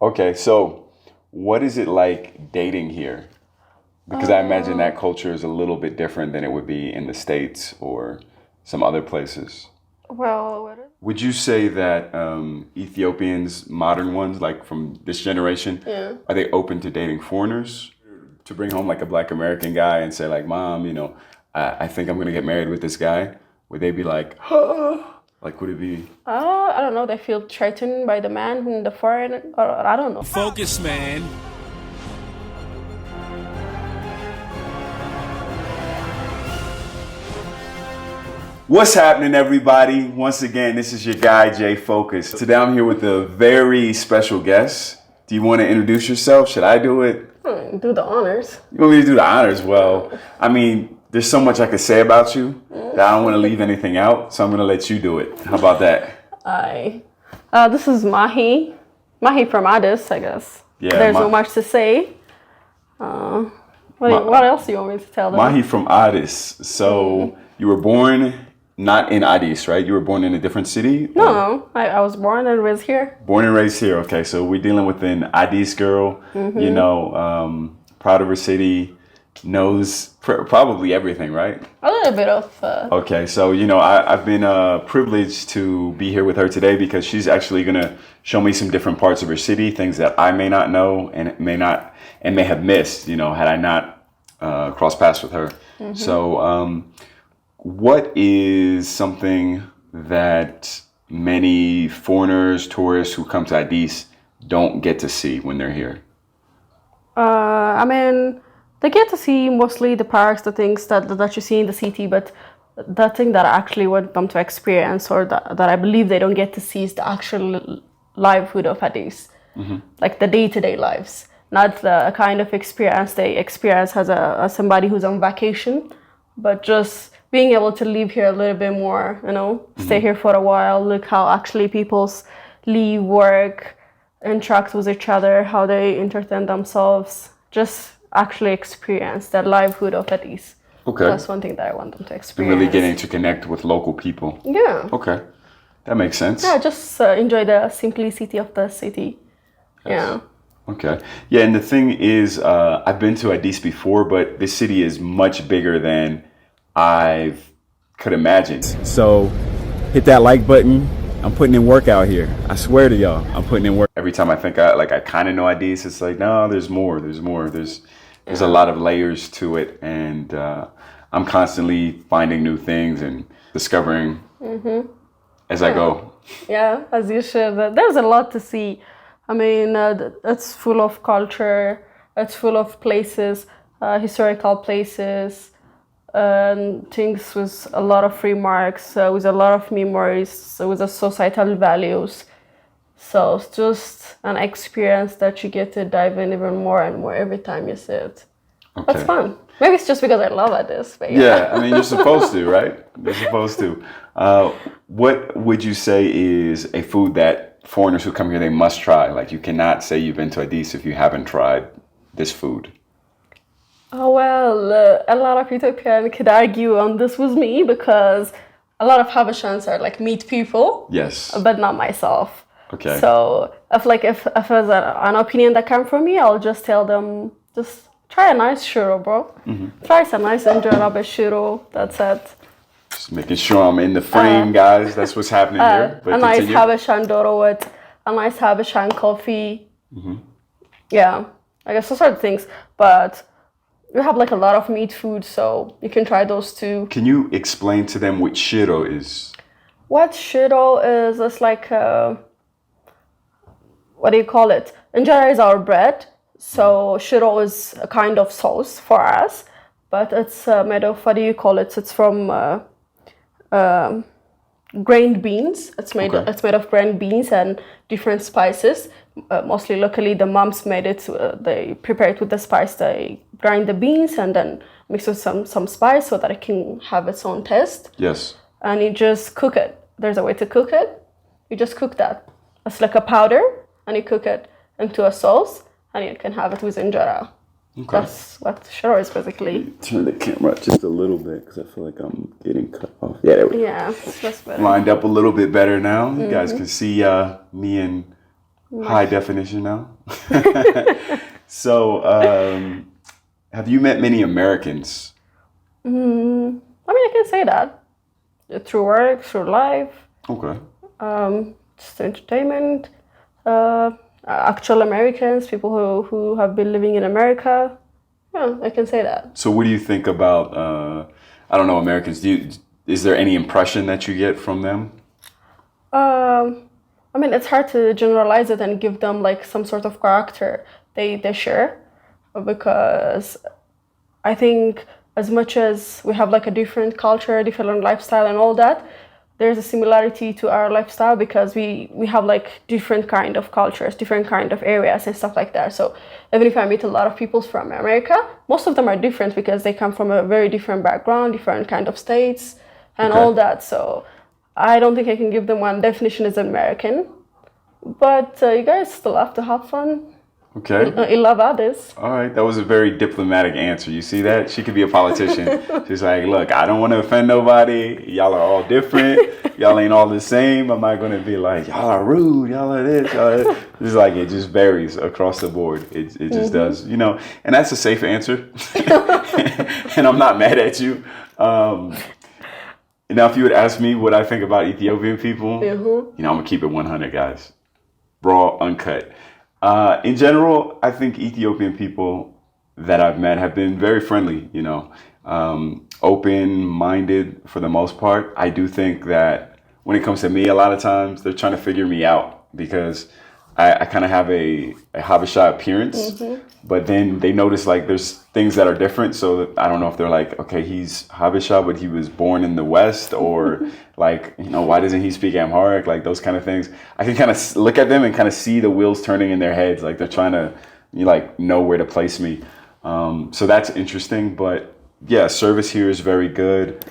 Okay, so what is it like dating here? Because I imagine that culture is a little bit different than it would be in the States or some other places. Well, Would you say that Ethiopians, modern ones, like from this generation, yeah. are they open to dating foreigners? To bring home like a Black American guy and say like, Mom, I think I'm gonna get married with this guy. Would they be like, like would it be? I don't know. They feel threatened by the man in the foreign, or I don't know. Focus, man. What's happening, everybody? Once again, this is your guy, Jay Focus. Today I'm here with a very special guest. Do you want to introduce yourself? Should I do it? Do the honors. You want me to do the honors? Well, I mean, there's so much I could say about you that I don't want to leave anything out, so I'm going to let you do it. How about that? This is Mahi. Mahi from ADDIS, I guess. Yeah, There's not much to say. What else do you want me to tell them? Mahi from ADDIS. So you were born not in Addis, right? You were born in a different city? No, I was born and raised here. Born and raised here. Okay, so we're dealing with an Addis girl, proud of her city, knows probably everything, right? A little bit of... Okay, so, I've been privileged to be here with her today because she's actually going to show me some different parts of her city, things that I may not know and may have missed, had I not crossed paths with her. So, what is something that many foreigners, tourists who come to Addis don't get to see when they're here? They get to see mostly the parks, the things that you see in the city, but the thing that I actually want them to experience or that I believe they don't get to see is the actual livelihood of Addis, like the day-to-day lives, not the kind of experience they experience as somebody who's on vacation, but just being able to live here a little bit more, stay here for a while, look how actually people live, work, interact with each other, how they entertain themselves, just actually experience the livelihood of Addis. Okay. That's one thing that I want them to experience. And really getting to connect with local people. Yeah. Okay. That makes sense. Yeah, just enjoy the simplicity of the city. Yes. Yeah. Okay. Yeah, and the thing is, I've been to Addis before, but this city is much bigger than I could imagine. So hit that like button. I'm putting in work out here. I swear to y'all, I'm putting in work. Every time I think I kind of know Addis, it's like, no, there's more. There's a lot of layers to it. And I'm constantly finding new things and discovering as I go. Yeah, as you should. There's a lot to see. It's full of culture. It's full of places, historical places, and things with a lot of remarks, with a lot of memories, with the societal values. So it's just an experience that you get to dive in even more and more every time you see it. Okay. That's fun. Maybe it's just because I love Addis. But yeah, you're supposed to, right? You're supposed to. What would you say is a food that foreigners who come here, they must try? Like you cannot say you've been to Addis if you haven't tried this food. Oh, well, a lot of Ethiopians could argue on this with me because a lot of Habashans are like meat people. Yes. But not myself. Okay. So if there's an opinion that comes from me, I'll just tell them, just try a nice shiro, bro. Try some nice enjoyable shiro. That's it. Just making sure I'm in the frame, guys. That's what's happening here. But a nice Habashan doro with a nice Habashan coffee. Yeah, I guess those are the things. But we have a lot of meat food, so you can try those too. Can you explain to them what shiro is? What shiro is? It's like, what do you call it? Injera is our bread, so shiro is a kind of sauce for us, but it's made of, what do you call it? It's from grained beans. It's made of grained beans and different spices. Mostly locally, the moms made it. They prepare it with the spice. They grind the beans and then mix with some spice so that it can have its own taste. Yes. And you just cook it. There's a way to cook it. You just cook that. It's like a powder, and you cook it into a sauce, and you can have it with injera. Okay. That's what shiro is basically. Turn the camera up just a little bit because I feel like I'm getting cut off. Yeah, there we go. Yeah, that's better. Lined up a little bit better now. You guys can see me and high definition now. So, have you met many Americans? I mean, I can say that through work, through life, Okay. just entertainment. Actual Americans, people who have been living in America. Yeah, I can say that. So, what do you think about? I don't know, Americans. Is there any impression that you get from them? I mean, it's hard to generalize it and give them like some sort of character they share, because I think as much as we have like a different culture, different lifestyle and all that, there's a similarity to our lifestyle because we have like different kind of cultures, different kind of areas and stuff like that. So even if I meet a lot of people from America, most of them are different because they come from a very different background, different kind of states and all that. So I don't think I can give them one definition as American, but you guys still have to have fun. Okay. I love ADDIS. All right. That was a very diplomatic answer. You see that? She could be a politician. She's like, look, I don't want to offend nobody. Y'all are all different. Y'all ain't all the same. I'm not going to be like, y'all are rude. Y'all are this. Y'all are this. It's like, it just varies across the board. It just does, you know, and that's a safe answer. And I'm not mad at you. Now, if you would ask me what I think about Ethiopian people, you know, I'm going to keep it 100, guys. Raw, uncut. In general, I think Ethiopian people that I've met have been very friendly, you know, open-minded for the most part. I do think that when it comes to me, a lot of times they're trying to figure me out because I kind of have a Habesha appearance, but then they notice like there's things that are different. So I don't know if they're like, okay, he's Habesha, but he was born in the West, or like, you know, why doesn't he speak Amharic? Like those kind of things. I can kind of look at them and kind of see the wheels turning in their heads. Like they're trying to like know where to place me. So that's interesting, but yeah, service here is very good.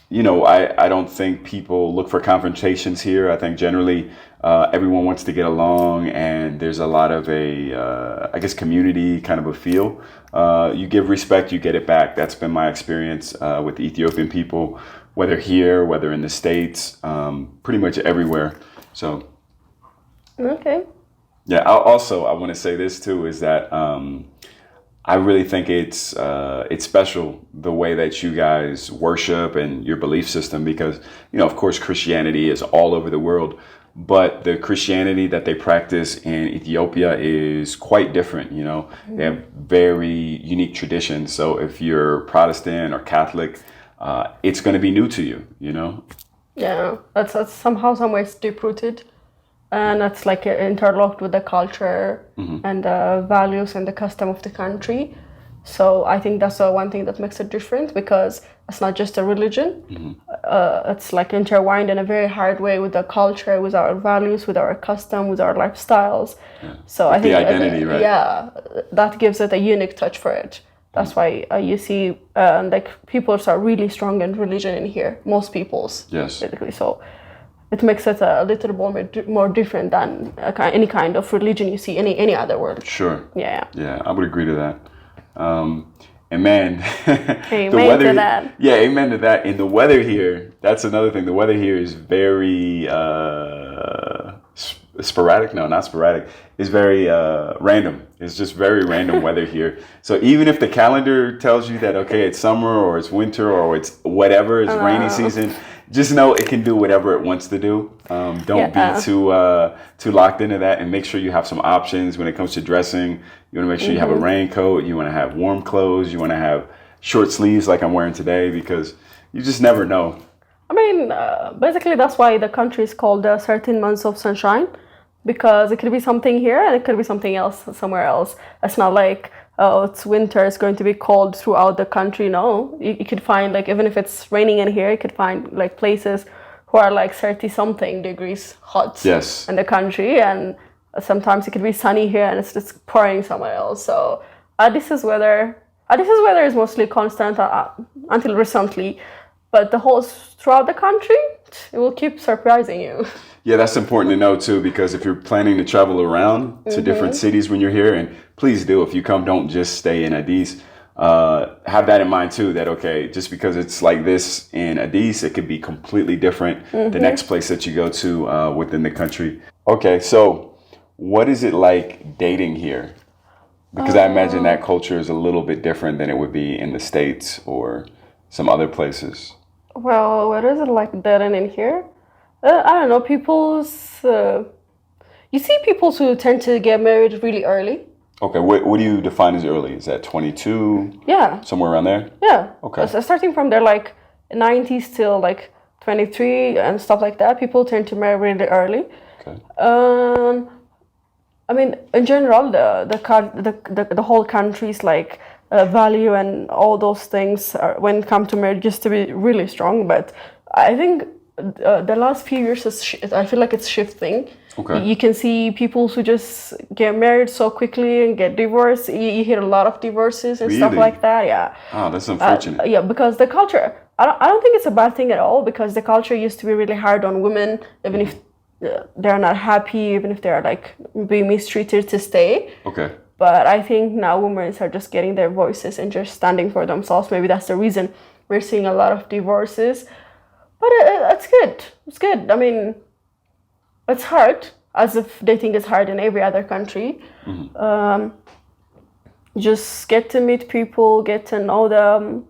You know, I don't think people look for confrontations here. I think generally everyone wants to get along, and there's a lot of I guess, community kind of a feel. You give respect, you get it back. That's been my experience with the Ethiopian people, whether here, whether in the States, pretty much everywhere. So, Okay. yeah. I want to say this too, is that I really think it's special the way that you guys worship and your belief system, because, you know, of course, Christianity is all over the world, but the Christianity that they practice in Ethiopia is quite different. You know, they have very unique traditions. So if you're Protestant or Catholic, it's going to be new to you, you know? Yeah, that's somehow, somewhere it's deep-rooted. And that's like interlocked with the culture and the values and the custom of the country. So I think that's one thing that makes it different, because it's not just a religion. It's like intertwined in a very hard way with the culture, with our values, with our custom, with our lifestyles. Yeah. So I think the identity, right? Yeah, that gives it a unique touch for it. That's why you see like people are really strong in religion in here. Most people's, yes, basically. So it makes it a little more different than any kind of religion you see any other world. Sure. Yeah. Yeah, I would agree to that. And man, amen the weather, to that. Yeah, amen to that. And the weather here, that's another thing. The weather here is very sporadic. No, not sporadic. It's very random. It's just very random weather here. So even if the calendar tells you that, okay, it's summer or it's winter or it's whatever, it's rainy season, just know it can do whatever it wants to do. Don't be too locked into that, and make sure you have some options when it comes to dressing. You want to make sure you have a raincoat. You want to have warm clothes. You want to have short sleeves like I'm wearing today, because you just never know. I mean, basically that's why the country is called 13 months of sunshine, because it could be something here and it could be something else somewhere else. It's not like, oh, it's winter, it's going to be cold throughout the country. No, you could find, like, even if it's raining in here, you could find like places who are like 30 something degrees hot in the country, and sometimes it could be sunny here and it's just pouring somewhere else. So ADDIS weather is mostly constant until recently, but throughout the country, it will keep surprising you. Yeah, that's important to know too, because if you're planning to travel around to different cities when you're here, and please do, if you come, don't just stay in ADDIS. Have that in mind too, that okay, just because it's like this in ADDIS, it could be completely different the next place that you go to within the country. Okay, so what is it like dating here? Because I imagine that culture is a little bit different than it would be in the States or some other places. Well, what is it like dating in here? I don't know. You see people who tend to get married really early. Okay, what do you define as early? Is that 22? Yeah, Somewhere around there? yeah. Okay. So starting from their like 90s till like 23 and stuff like that, people tend to marry really early. Okay. I mean, in general, the whole country's like value and all those things when it comes to marriage used to be really strong. But I think the last few years, I feel like it's shifting. Okay. You can see people who just get married so quickly and get divorced. You hear a lot of divorces and stuff Really? like that. Yeah. Oh, that's unfortunate. Yeah, because the culture. I don't think it's a bad thing at all because the culture used to be really hard on women, even if they're not happy, even if they're like being mistreated to stay. Okay. But I think now women are just getting their voices and just standing for themselves. Maybe that's the reason we're seeing a lot of divorces. But it's good. It's good. I mean, it's hard, as if dating is hard in every other country. Just get to meet people, get to know them,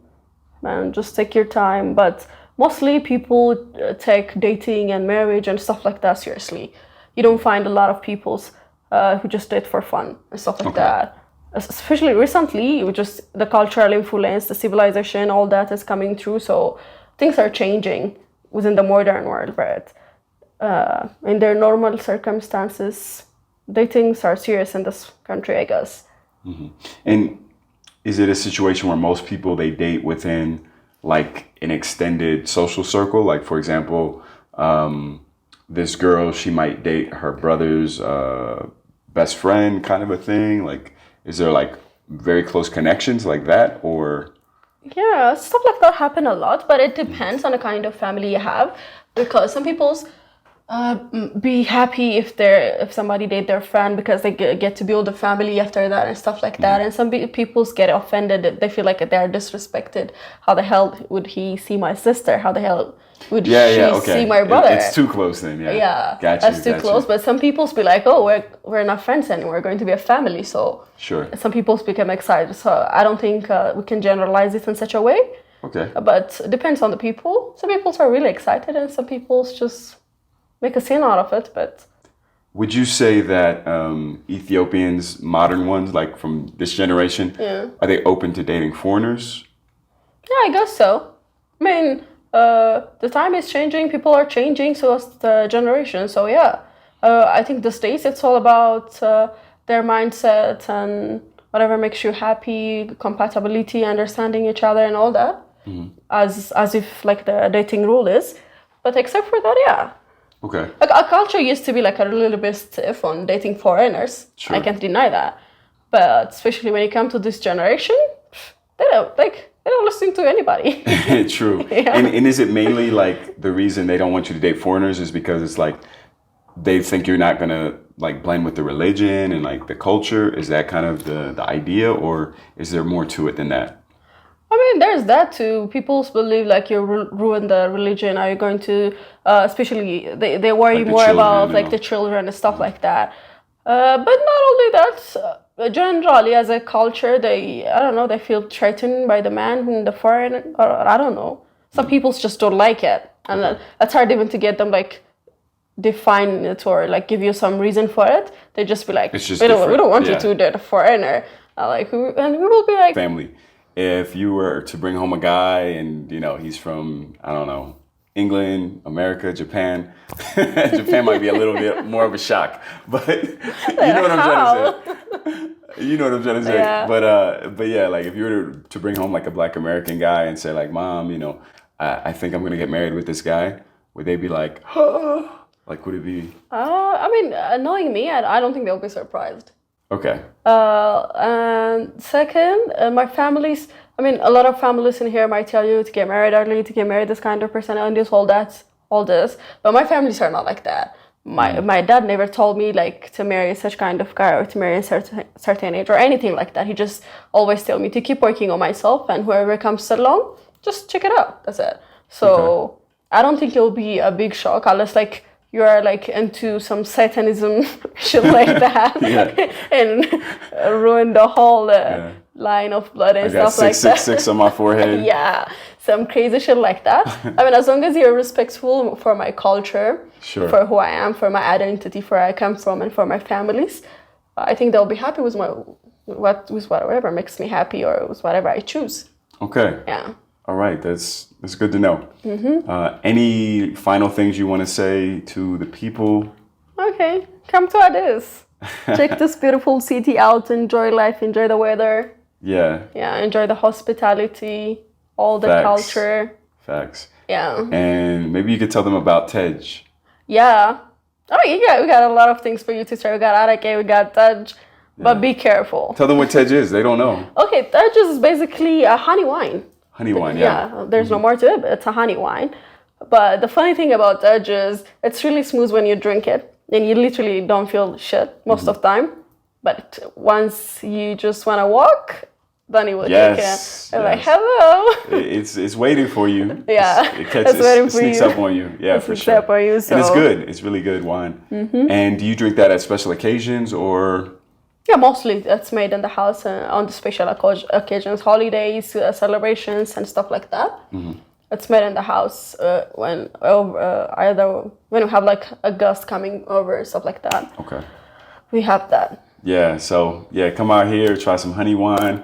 and just take your time. But mostly people take dating and marriage and stuff like that seriously. You don't find a lot of people who just date for fun and stuff like that. Especially recently, just the cultural influence, the civilization, all that is coming through. So things are changing within the modern world, but in their normal circumstances, datings are serious in this country, I guess. And is it a situation where most people they date within like an extended social circle? Like for example, this girl, she might date her brother's best friend kind of a thing. Like, is there like very close connections like that or? Yeah, stuff like that happen a lot, but it depends on the kind of family you have because some people's be happy if somebody date their friend because they get to build a family after that and stuff like that. And some people get offended. They feel like they're disrespected. How the hell would he see my sister? How the hell would she see my brother? It's too close then. Yeah. That's too close. But some people be like, oh, we're not friends anymore. We're going to be a family. So sure. Some people become excited. So I don't think we can generalize it in such a way. Okay. But it depends on the people. Some people are really excited, and some people just make a scene out of it. But would you say that Ethiopians, modern ones, like from this generation, are they open to dating foreigners? Yeah, I guess so. I mean, the time is changing, people are changing, so is the generation. So yeah, I think the States, it's all about their mindset and whatever makes you happy, compatibility, understanding each other and all that, as if like the dating rule is. But except for that, yeah. Okay. Like our culture used to be like a little bit stiff on dating foreigners. Sure. I can't deny that. But especially when it comes to this generation, they don't listen to anybody. True. Yeah. And is it mainly like the reason they don't want you to date foreigners is because it's like they think you're not gonna like blend with the religion and like the culture? Is that kind of the idea, or is there more to it than that? I mean, there's that too. People believe like you ruin the religion. Are you going to, especially they worry Like the more children about and like all. the children and stuff like that. But not only that, generally as a culture, I don't know, they feel threatened by the man in the foreign, or I don't know. Some people just don't like it, and it's hard even to get them like define it or like give you some reason for it. They just be like, It's just we don't different. want Yeah. you to date a foreigner. And we will be like, Family. If you were to bring home a guy and, you know, he's from, I don't know, England, America, Japan, Japan might be a little bit more of a shock, but you know what I'm trying to say. You know what I'm trying to say. Yeah. But yeah, like if you were to bring home like a Black American guy and say like, Mom, you know, I think I'm going to get married with this guy, would they be like, oh, like would it be? I mean, knowing me, I don't think they'll be surprised. Okay. And second, my families, I mean, a lot of families in here might tell you to get married early, to get married this kind of person, and this, all that, all this. But my families are not like that. My dad never told me like to marry such kind of guy or to marry a certain age or anything like that. He just always told me to keep working on myself, and whoever comes along, just check it out. That's it. So I don't think it'll be a big shock unless like you are like into some Satanism shit like that, and ruin the whole line of blood and stuff like that. 666 on my forehead. Yeah, some crazy shit like that. I mean, as long as you're respectful for my culture, for who I am, for my identity, for where I come from, and for my families, I think they'll be happy with whatever makes me happy or with whatever I choose. Okay. Yeah. All right, that's good to know. Any final things you want to say to the people? Okay, come to ADDIS. Check this beautiful city out. Enjoy life. Enjoy the weather. Yeah. Yeah. Enjoy the hospitality, all the culture. Facts. Yeah. And maybe you could tell them about Tej. Yeah. Oh yeah, we got a lot of things for you to try. We got arake, we got Tej, but be careful. Tell them what Tej is. They don't know. Okay, Tej is basically a honey wine. Honey wine, yeah. Yeah, there's no more to it, but it's a honey wine. But the funny thing about Tej is it's really smooth when you drink it, and you literally don't feel shit most of the time. But once you just want to walk, then you will drink it. And like, hello. It's waiting for you. Yeah, it sneaks up on you. Yeah, for sure. Up on you, so. And it's good. It's really good wine. And do you drink that at special occasions or? Yeah, mostly it's made in the house on the special occasions, holidays, celebrations, and stuff like that. It's made in the house either when we have like a guest coming over, stuff like that. Okay. We have that. Yeah, so come out here, try some honey wine,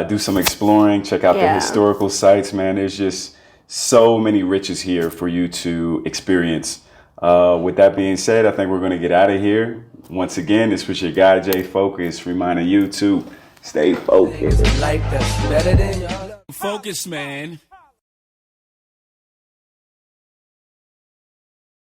do some exploring, check out the historical sites, man. There's just so many riches here for you to experience. With that being said, I think we're going to get out of here. Once again, this was your guy, Jay Focus, reminding you to stay focused. Focus, man.